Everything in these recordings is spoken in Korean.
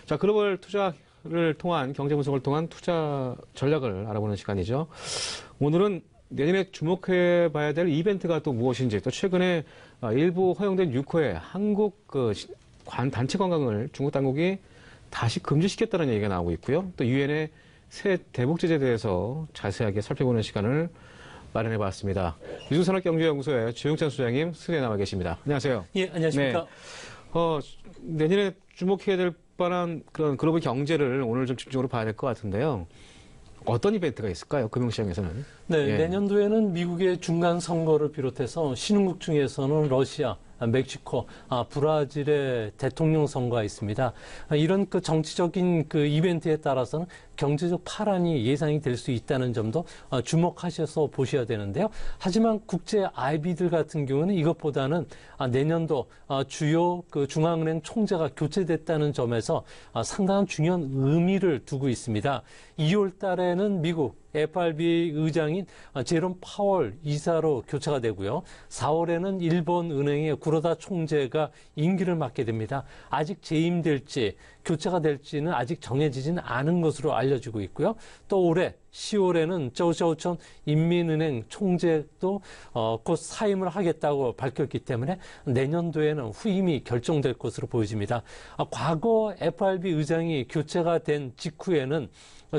자, 글로벌 투자를 통한 경제 분석을 통한 투자 전략을 알아보는 시간이죠. 오늘은 내년에 주목해 봐야 될 이벤트가 또 무엇인지, 또 최근에 일부 허용된 6호의 한국 단체 관광을 중국 당국이 다시 금지시켰다는 얘기가 나오고 있고요. 또 유엔의 새 대북 제재에 대해서 자세하게 살펴보는 시간을 마련해 봤습니다. 유승산업경제연구소의 주영찬 소장님 스튜디오에 나와 계십니다. 안녕하세요. 예, 안녕하십니까. 네. 내년에 주목해야 될 만한 그런 글로벌 경제를 오늘 좀 집중적으로 봐야 될 것 같은데요. 어떤 이벤트가 있을까요? 금융시장에서는. 네, 예. 내년도에는 미국의 중간 선거를 비롯해서 신흥국 중에서는 러시아, 멕시코, 브라질의 대통령 선거가 있습니다. 이런 그 정치적인 그 이벤트에 따라서는 경제적 파란이 예상이 될 수 있다는 점도 주목하셔서 보셔야 되는데요. 하지만 국제 IB들 같은 경우는 이것보다는 내년도 주요 그 중앙은행 총재가 교체됐다는 점에서 상당한 중요한 의미를 두고 있습니다. 2월 달에는 미국 FRB 의장인 제롬 파월 이사로 교체가 되고요. 4월에는 일본 은행의 구로다 총재가 임기를 맡게 됩니다. 아직 재임될지 교체가 될지는 아직 정해지지는 않은 것으로 알려지고 있고요. 또 올해 10월에는 저우샤오천 인민은행 총재도 곧 사임을 하겠다고 밝혔기 때문에 내년도에는 후임이 결정될 것으로 보여집니다. 과거 FRB 의장이 교체가 된 직후에는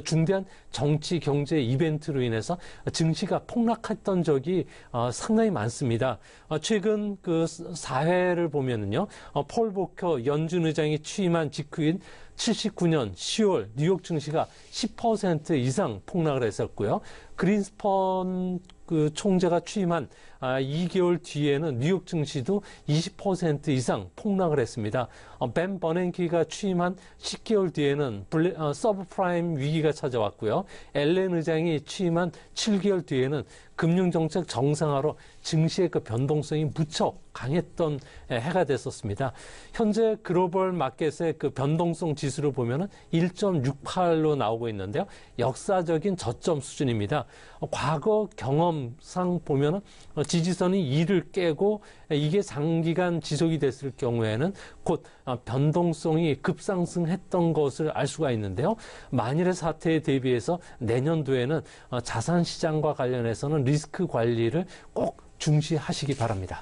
중대한 정치 경제 이벤트로 인해서 증시가 폭락했던 적이 상당히 많습니다. 최근 그 사회를 보면은요, 폴 보커 연준 의장이 취임한 직후인 79년 10월 뉴욕 증시가 10% 이상 폭락을 했었고요. 그린스펀 그 총재가 취임한 2개월 뒤에는 뉴욕 증시도 20% 이상 폭락을 했습니다. 벤 버냉키가 취임한 10개월 뒤에는 서브프라임 위기가 찾아왔고요. 앨런 의장이 취임한 7개월 뒤에는 금융정책 정상화로 증시의 그 변동성이 무척 강했던 해가 됐었습니다. 현재 글로벌 마켓의 그 변동성 지수를 보면은 1.68로 나오고 있는데요. 역사적인 저점 수준입니다. 과거 경험상 보면은 지지선이 2를 깨고 이게 장기간 지속이 됐을 경우에는 곧 변동성이 급상승했던 것을 알 수가 있는데요. 만일의 사태에 대비해서 내년도에는 자산시장과 관련해서는 리스크 관리를 꼭 중시하시기 바랍니다.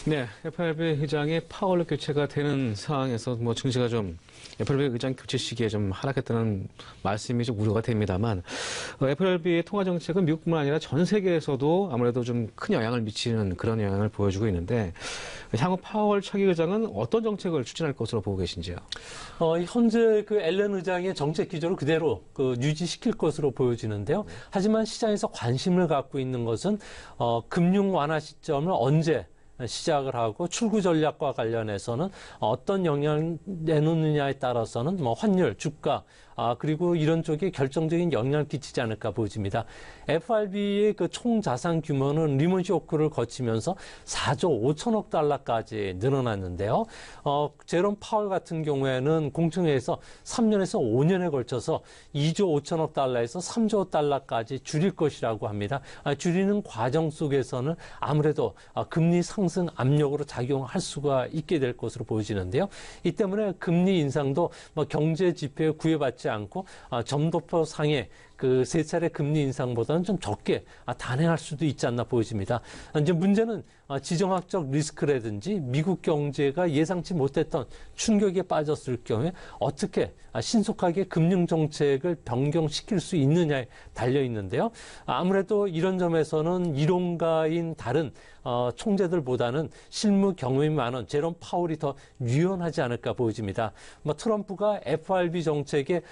네, FRB 의장의 파월 교체가 되는 상황에서 뭐 증시가 좀 FRB 의장 교체 시기에 좀 하락했다는 말씀이 좀 우려가 됩니다만, FRB의 통화 정책은 미국뿐만 아니라 전 세계에서도 아무래도 좀 큰 영향을 미치는 그런 영향을 보여주고 있는데, 향후 파월 차기 의장은 어떤 정책을 추진할 것으로 보고 계신지요? 현재 그 앨런 의장의 정책 기조를 그대로 유지시킬 것으로 보여지는데요. 하지만 시장에서 관심을 갖고 있는 것은 금융 완화 시점을 언제 시작을 하고 출구 전략과 관련해서는 어떤 영향을 내놓느냐에 따라서는 뭐 환율, 주가, 그리고 이런 쪽에 결정적인 영향을 끼치지 않을까 보여집니다. FRB의 그 총 자산 규모는 리먼 쇼크를 거치면서 4조 5천억 달러까지 늘어났는데요. 제롬 파월 같은 경우에는 공청회에서 3년에서 5년에 걸쳐서 2조 5천억 달러에서 3조 달러까지 줄일 것이라고 합니다. 줄이는 과정 속에서는 아무래도 금리 상승 압력으로 작용할 수가 있게 될 것으로 보여지는데요. 이 때문에 금리 인상도 뭐 경제 지표에 구애받지 않고 점도표 상의 그 세 차례 금리 인상보다는 좀 적게 단행할 수도 있지 않나 보여집니다. 이제 문제는 지정학적 리스크라든지 미국 경제가 예상치 못했던 충격에 빠졌을 경우에 어떻게 신속하게 금융 정책을 변경시킬 수 있느냐에 달려 있는데요. 아무래도 이런 점에서는 이론가인 다른 총재들보다는 실무 경험이 많은 제롬 파월이 더 유연하지 않을까 보여집니다. 뭐 트럼프가 FRB 정책에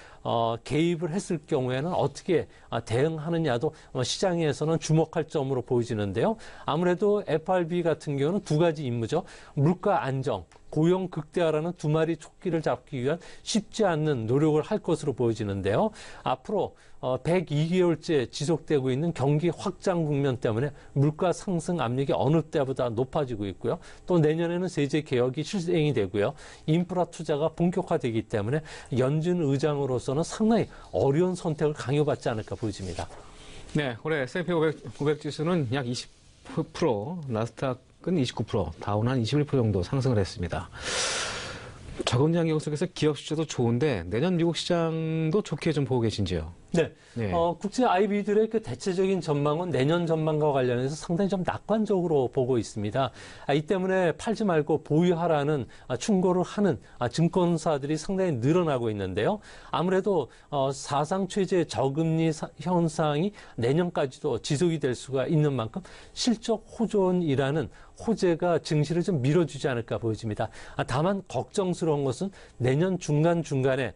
개입을 했을 경우에는 어떻게 대응하느냐도 시장에서는 주목할 점으로 보여지는데요. 아무래도 FRB 같은 경우는 두 가지 임무죠. 물가 안정, 고용 극대화라는 두 마리 토끼를 잡기 위한 쉽지 않는 노력을 할 것으로 보여지는데요. 앞으로 102개월째 지속되고 있는 경기 확장 국면 때문에 물가 상승 압력이 어느 때보다 높아지고 있고요. 또 내년에는 세제 개혁이 실행이 되고요. 인프라 투자가 본격화되기 때문에 연준 의장으로서는 상당히 어려운 선택을 강요받지 않을까 보여집니다. 네, 올해 S&P 500 지수는 약 20%, 나스닥은 29%, 다우는 한 21% 정도 상승을 했습니다. 적은 양경 속에서 기업 수주도 좋은데 내년 미국 시장도 좋게 좀 보고 계신지요? 네. 네. 국제 IB들의 그 대체적인 전망은 내년 전망과 관련해서 상당히 좀 낙관적으로 보고 있습니다. 이 때문에 팔지 말고 보유하라는 충고를 하는 증권사들이 상당히 늘어나고 있는데요. 아무래도 사상 최저의 저금리 현상이 내년까지도 지속이 될 수가 있는 만큼 실적 호전이라는 호재가 증시를 좀 밀어주지 않을까 보여집니다. 다만 걱정스러운 것은 내년 중간중간에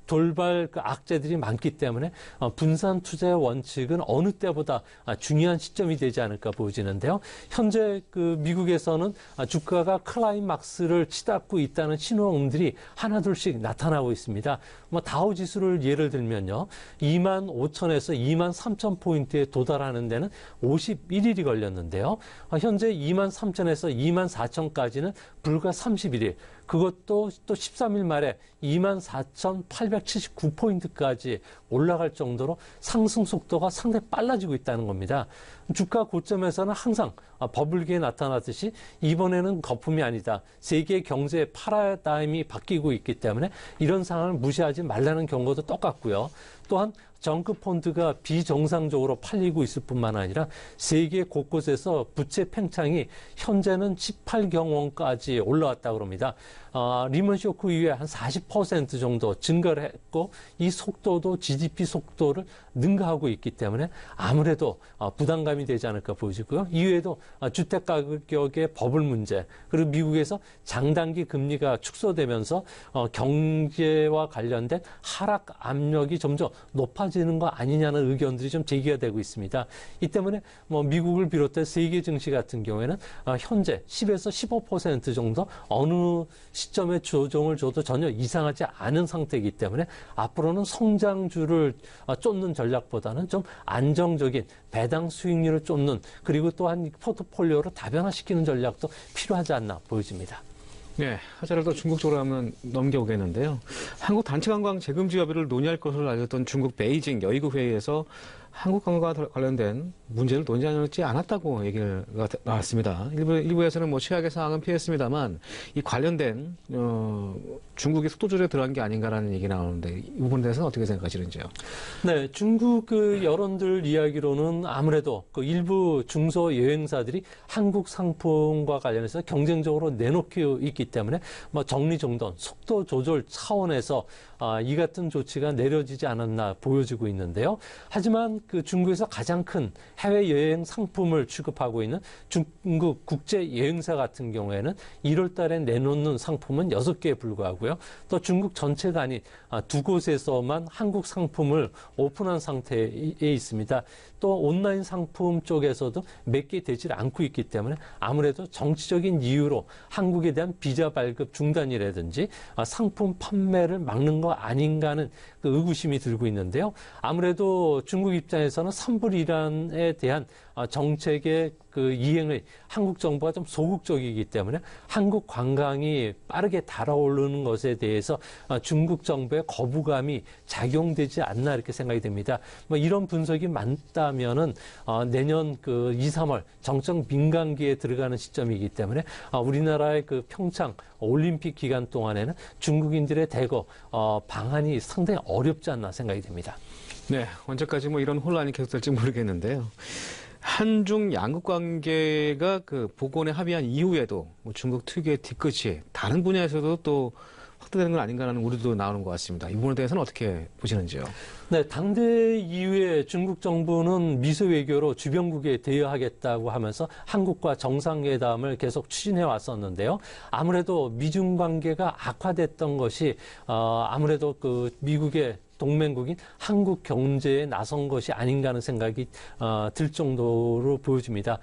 돌발 악재들이 많기 때문에 분산 투자의 원칙은 어느 때보다 중요한 시점이 되지 않을까 보여지는데요. 현재 그 미국에서는 주가가 클라이막스를 치닫고 있다는 신호음들이 하나둘씩 나타나고 있습니다. 다우 지수를 예를 들면요. 25,000에서 23,000포인트에 도달하는 데는 51일이 걸렸는데요. 현재 23,000에서 24,000까지는 불과 31일. 그것도 또 13일 말에 24,879포인트까지 올라갈 정도로 상승 속도가 상당히 빨라지고 있다는 겁니다. 주가 고점에서는 항상 버블기에 나타나듯이 이번에는 거품이 아니다. 세계 경제의 파라다임이 바뀌고 있기 때문에 이런 상황을 무시하지 말라는 경고도 똑같고요. 또한 정급 펀드가 비정상적으로 팔리고 있을 뿐만 아니라 세계 곳곳에서 부채 팽창이 현재는 18경원까지 올라왔다고 합니다. 리먼 쇼크 이후에 한 40% 정도 증가를 했고 이 속도도 GDP 속도를 능가하고 있기 때문에 아무래도 부담감이 되지 않을까 보여지고요. 이외에도 주택 가격의 버블 문제 그리고 미국에서 장단기 금리가 축소되면서 경제와 관련된 하락 압력이 점점 높아지는 거 아니냐는 의견들이 좀 제기가 되고 있습니다. 이 때문에 미국을 비롯해 세계 증시 같은 경우에는 현재 10에서 15% 정도 어느 시점에 조정을 줘도 전혀 이상하지 않은 상태이기 때문에 앞으로는 성장주를 쫓는 전략보다는 좀 안정적인 배당 수익률을 쫓는 그리고 또한 포트폴리오를 다변화시키는 전략도 필요하지 않나 보여집니다. 네, 하자를 더 중국 쪽으로 한번 넘겨보겠는데요. 한국 단체 관광 재금지 여부를 논의할 것으로 알렸던 중국 베이징 여의구 회의에서 한국 관광과 관련된 문제를 논의하지 않았다고 얘기가 나왔습니다. 일부에서는 최악의 상황은 피했습니다만 이 관련된 중국이 속도 조절에 들어간 게 아닌가라는 얘기 나오는데 이 부분에 대해서는 어떻게 생각하시는지요? 네, 중국 그 여론들 이야기로는 아무래도 그 일부 중소 여행사들이 한국 상품과 관련해서 경쟁적으로 내놓고 있기 때문에 정리정돈, 속도 조절 차원에서 이 같은 조치가 내려지지 않았나 보여지고 있는데요. 하지만 그 중국에서 가장 큰 해외 여행 상품을 취급하고 있는 중국 국제 여행사 같은 경우에는 1월 달에 내놓는 상품은 6개에 불과하고요. 또 중국 전체가 아닌 두 곳에서만 한국 상품을 오픈한 상태에 있습니다. 또 온라인 상품 쪽에서도 몇 개 되질 않고 있기 때문에 아무래도 정치적인 이유로 한국에 대한 비자 발급 중단이라든지 상품 판매를 막는 거 아닌가 하는 그 의구심이 들고 있는데요. 아무래도 중국 입장에서는 삼불이란에 대한 정책의 그 이행을 한국 정부가 좀 소극적이기 때문에 한국 관광이 빠르게 달아오르는 것에 대해서 중국 정부의 거부감이 작용되지 않나 이렇게 생각이 됩니다. 이런 분석이 맞다면은 내년 그 2, 3월 정적 민감기에 들어가는 시점이기 때문에 우리나라의 그 평창 올림픽 기간 동안에는 중국인들의 대거 방한이 상당히 어렵지 않나 생각이 됩니다. 네, 언제까지 이런 혼란이 계속될지 모르겠는데요. 한중 양국 관계가 그 복원에 합의한 이후에도 중국 특유의 뒤끝이 다른 분야에서도 또 확대되는 건 아닌가라는 우려도 나오는 것 같습니다. 이 부분에 대해서는 어떻게 보시는지요? 네, 당대 이후에 중국 정부는 미소 외교로 주변국에 대여하겠다고 하면서 한국과 정상회담을 계속 추진해 왔었는데요. 아무래도 미중 관계가 악화됐던 것이 아무래도 그 미국의 동맹국인 한국 경제에 나선 것이 아닌가 하는 생각이 들 정도로 보여집니다.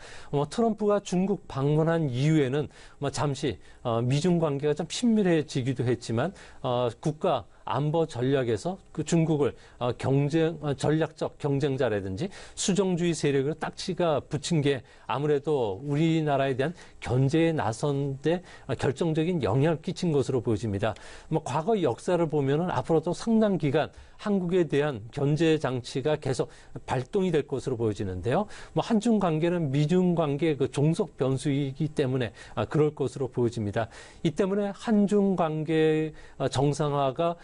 트럼프가 중국 방문한 이후에는 잠시 미중 관계가 좀 친밀해지기도 했지만 국가 안보 전략에서 그 중국을 전략적 경쟁자라든지 수정주의 세력으로 딱지가 붙인 게 아무래도 우리나라에 대한 견제에 나선 데 결정적인 영향을 끼친 것으로 보여집니다. 과거 역사를 보면은 앞으로도 상당 기간 한국에 대한 견제 장치가 계속 발동이 될 것으로 보여지는데요. 한중 관계는 미중 관계의 그 종속 변수이기 때문에 그럴 것으로 보여집니다. 이 때문에 한중 관계 정상화가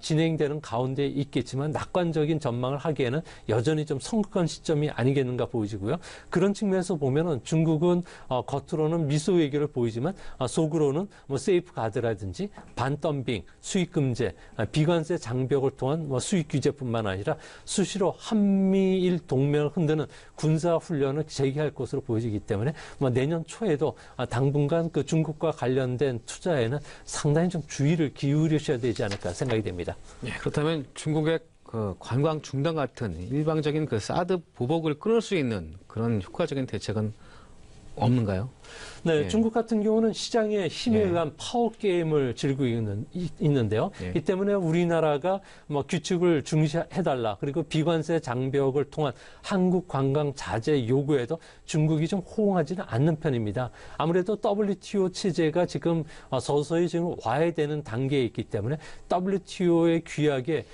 진행되는 가운데 있겠지만 낙관적인 전망을 하기에는 여전히 좀 성급한 시점이 아니겠는가 보여지고요. 그런 측면에서 보면은 중국은 겉으로는 미소 외교를 보이지만 속으로는 세이프 가드라든지 반덤빙, 수입 금제, 비관세 장벽을 통한 수입 규제뿐만 아니라 수시로 한미일 동맹을 흔드는 군사 훈련을 재개할 것으로 보여지기 때문에 내년 초에도 당분간 그 중국과 관련된 투자에는 상당히 좀 주의를 기울이셔야 되지 않을까 생각이 됩니다. 예, 그렇다면 중국의 그 관광 중단 같은 일방적인 그 사드 보복을 끊을 수 있는 그런 효과적인 대책은 없는가요? 네, 예. 중국 같은 경우는 시장에 힘에 의한 파워 게임을 즐기고 있는데요. 이 때문에 우리나라가 규칙을 중시해달라, 그리고 비관세 장벽을 통한 한국 관광 자제 요구에도 중국이 좀 호응하지는 않는 편입니다. 아무래도 WTO 체제가 지금 서서히 지금 와야 되는 단계에 있기 때문에 WTO의 규약에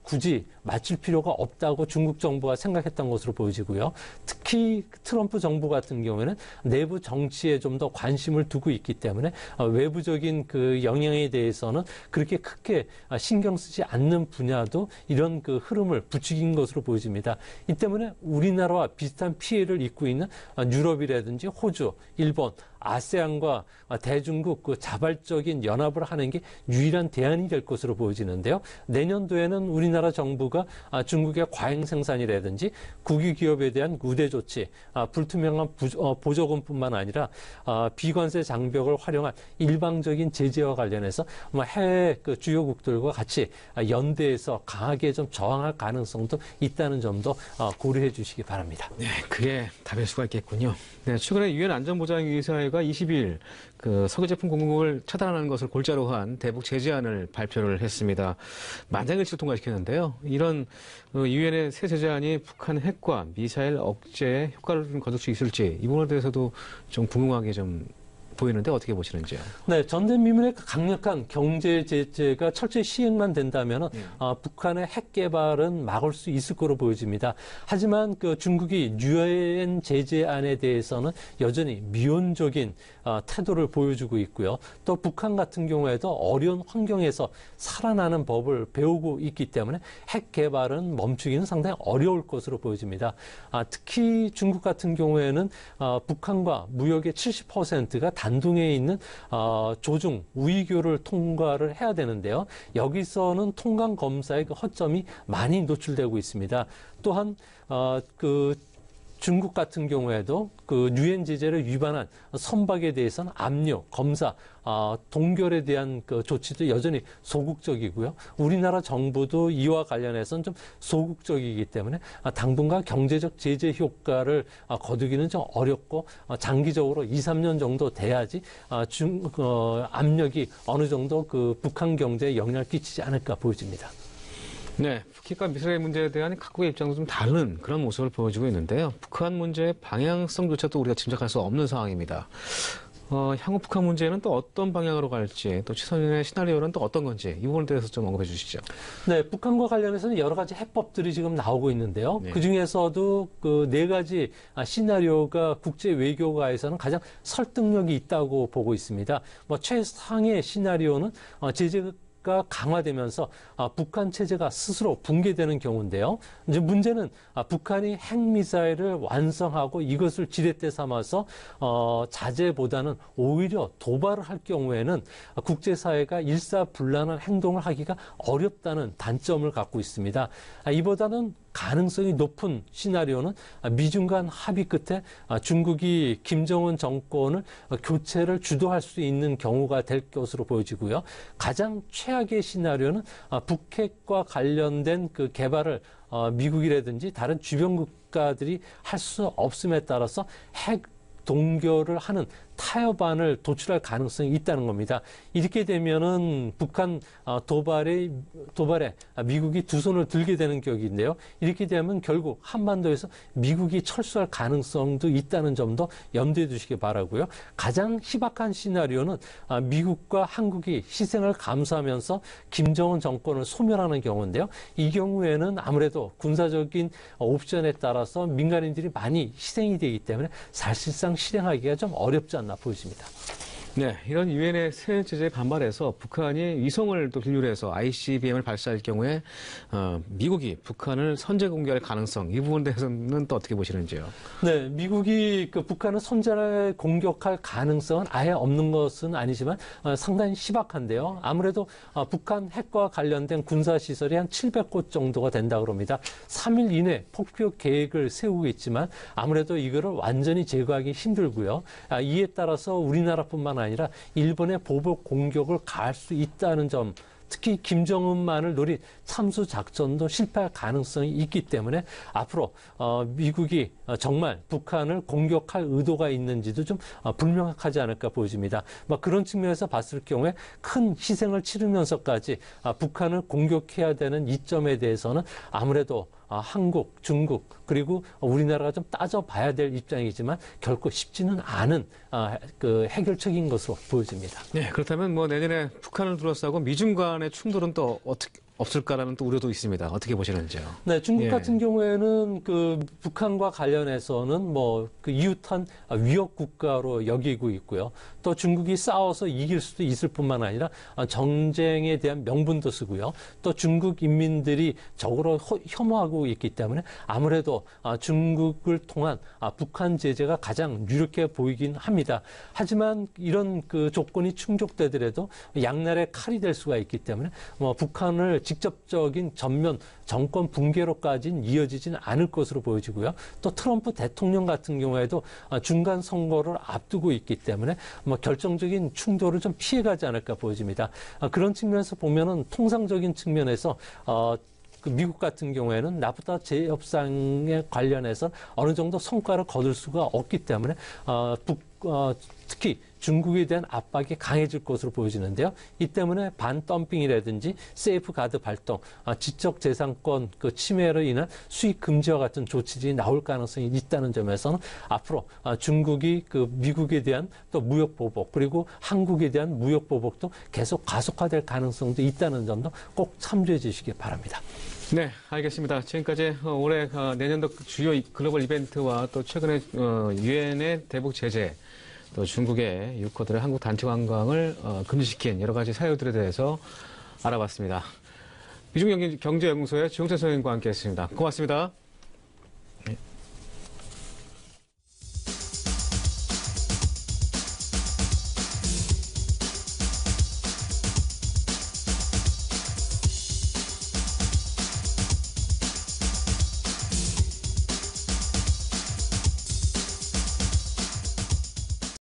굳이 맞출 필요가 없다고 중국 정부가 생각했던 것으로 보여지고요. 특히 트럼프 정부 같은 경우에는 내부 정치에 좀 더 관심을 두고 있기 때문에 외부적인 그 영향에 대해서는 그렇게 크게 신경 쓰지 않는 분야도 이런 그 흐름을 부추긴 것으로 보여집니다. 이 때문에 우리나라와 비슷한 피해를 입고 있는 유럽이라든지 호주, 일본, 아세안과 대중국 그 자발적인 연합을 하는 게 유일한 대안이 될 것으로 보여지는데요. 내년도에는 우리나라 정부가 중국의 과잉 생산이라든지 국유 기업에 대한 우대 조치, 불투명한 보조금뿐만 아니라 비관세 장벽을 활용한 일방적인 제재와 관련해서 해외 그 주요국들과 같이 연대해서 강하게 좀 저항할 가능성도 있다는 점도 고려해 주시기 바랍니다. 네, 그게 답일 수가 있겠군요. 네, 최근에 유엔 안전보장이사회가 22일 그 석유 제품 공급을 차단하는 것을 골자로 한 대북 제재안을 발표를 했습니다. 만장일치로 통과시켰는데요. 이런 유엔의 새 제재안이 북한 핵과 미사일 억제에 효과를 좀 거둘 수 있을지 이 부분에 대해서도 좀 궁금하게 좀 보이는데 어떻게 보시는지요? 네, 전대미문의 강력한 경제 제재가 철저히 시행만 된다면 북한의 핵 개발은 막을 수 있을 거로 보여집니다. 하지만 그 중국이 유엔 제재안에 대해서는 여전히 미온적인 태도를 보여주고 있고요. 또 북한 같은 경우에도 어려운 환경에서 살아나는 법을 배우고 있기 때문에 핵 개발은 멈추기는 상당히 어려울 것으로 보여집니다. 특히 중국 같은 경우에는 북한과 무역의 70%가 단둥에 있는 조중 우이교를 통과를 해야 되는데요. 여기서는 통관 검사의 그 허점이 많이 노출되고 있습니다. 또한 그 중국 같은 경우에도 그 유엔 제재를 위반한 선박에 대해서는 압류, 검사, 동결에 대한 그 조치도 여전히 소극적이고요. 우리나라 정부도 이와 관련해서는 좀 소극적이기 때문에 당분간 경제적 제재 효과를 거두기는 좀 어렵고 장기적으로 2, 3년 정도 돼야지 압력이 어느 정도 그 북한 경제에 영향을 끼치지 않을까 보여집니다. 네, 북핵과 미사일 문제에 대한 각국의 입장도 좀 다른 그런 모습을 보여주고 있는데요. 북한 문제의 방향성조차도 우리가 짐작할 수 없는 상황입니다. 향후 북한 문제는 또 어떤 방향으로 갈지, 또 최선의 시나리오는 또 어떤 건지 이 부분에 대해서 좀 언급해 주시죠. 네, 북한과 관련해서는 여러 가지 해법들이 지금 나오고 있는데요. 네. 그 중에서도 그 네 가지 시나리오가 국제 외교가에서는 가장 설득력이 있다고 보고 있습니다. 최상의 시나리오는 제재가 강화되면서 북한 체제가 스스로 붕괴되는 경우인데요. 이제 문제는 북한이 핵미사일을 완성하고 이것을 지렛대 삼아서 자제보다는 오히려 도발을 할 경우에는 국제사회가 일사불란한 행동을 하기가 어렵다는 단점을 갖고 있습니다. 이보다는 가능성이 높은 시나리오는 미중 간 합의 끝에 중국이 김정은 정권을 교체를 주도할 수 있는 경우가 될 것으로 보여지고요. 가장 최악의 시나리오는 북핵과 관련된 그 개발을 미국이라든지 다른 주변 국가들이 할 수 없음에 따라서 핵 동결을 하는 타협안을 도출할 가능성이 있다는 겁니다. 이렇게 되면은 북한 도발에 미국이 두 손을 들게 되는 격인데요. 이렇게 되면 결국 한반도에서 미국이 철수할 가능성도 있다는 점도 염두에 두시기 바라고요. 가장 희박한 시나리오는 미국과 한국이 희생을 감수하면서 김정은 정권을 소멸하는 경우인데요. 이 경우에는 아무래도 군사적인 옵션에 따라서 민간인들이 많이 희생이 되기 때문에 사실상 실행하기가 좀 어렵지 않나 보여집니다. 네, 이런 유엔의 새 제재에 반발해서 북한이 위성을 또 기류로 해서 ICBM을 발사할 경우에 미국이 북한을 선제 공격할 가능성, 이 부분에 대해서는 또 어떻게 보시는지요? 네, 미국이 북한을 선제를 공격할 가능성은 아예 없는 것은 아니지만 상당히 희박한데요. 아무래도 북한 핵과 관련된 군사시설이 한 700곳 정도가 된다고 합니다. 3일 이내 폭격 계획을 세우고 있지만 아무래도 이거를 완전히 제거하기 힘들고요. 이에 따라서 우리나라뿐만 아니라 일본의 보복 공격을 가할 수 있다는 점, 특히 김정은만을 노린 참수 작전도 실패할 가능성이 있기 때문에 앞으로 미국이 정말 북한을 공격할 의도가 있는지도 좀 불명확하지 않을까 보여집니다. 그런 측면에서 봤을 경우에 큰 희생을 치르면서까지 북한을 공격해야 되는 이점에 대해서는 아무래도 한국, 중국, 그리고 우리나라가 좀 따져봐야 될 입장이지만 결코 쉽지는 않은 그 해결책인 것으로 보여집니다. 네, 그렇다면 뭐 내년에 북한을 둘러싸고 미중 간의 충돌은 또 어떻게 없을까라는 또 우려도 있습니다. 어떻게 보시는지요? 네, 중국 예. 같은 경우에는 그 북한과 관련해서는 그 이웃한 위협 국가로 여기고 있고요. 또 중국이 싸워서 이길 수도 있을 뿐만 아니라 전쟁에 대한 명분도 쓰고요. 또 중국 인민들이 적으로 혐오하고 있기 때문에 아무래도 중국을 통한 북한 제재가 가장 유력해 보이긴 합니다. 하지만 이런 그 조건이 충족되더라도 양날의 칼이 될 수가 있기 때문에 북한을 직접적인 전면 정권 붕괴로까지는 이어지지는 않을 것으로 보여지고요. 또 트럼프 대통령 같은 경우에도 중간 선거를 앞두고 있기 때문에 결정적인 충돌을 좀 피해가지 않을까 보여집니다. 그런 측면에서 보면은 통상적인 측면에서 그 미국 같은 경우에는 나프타 재협상에 관련해서 어느 정도 성과를 거둘 수가 없기 때문에 특히 중국에 대한 압박이 강해질 것으로 보여지는데요. 이 때문에 반덤핑이라든지 세이프가드 발동, 지적재산권 그 침해로 인한 수익 금지와 같은 조치들이 나올 가능성이 있다는 점에서는 앞으로 중국이 그 미국에 대한 또 무역 보복 그리고 한국에 대한 무역 보복도 계속 가속화될 가능성도 있다는 점도 꼭 참조해 주시기 바랍니다. 네, 알겠습니다. 지금까지 올해 내년도 주요 글로벌 이벤트와 또 최근에 유엔의 대북 제재, 또 중국의 유코들의 한국 단체 관광을 금지시킨 여러 가지 사유들에 대해서 알아봤습니다. 미중경제연구소의 주영찬 선생님과 함께했습니다. 고맙습니다.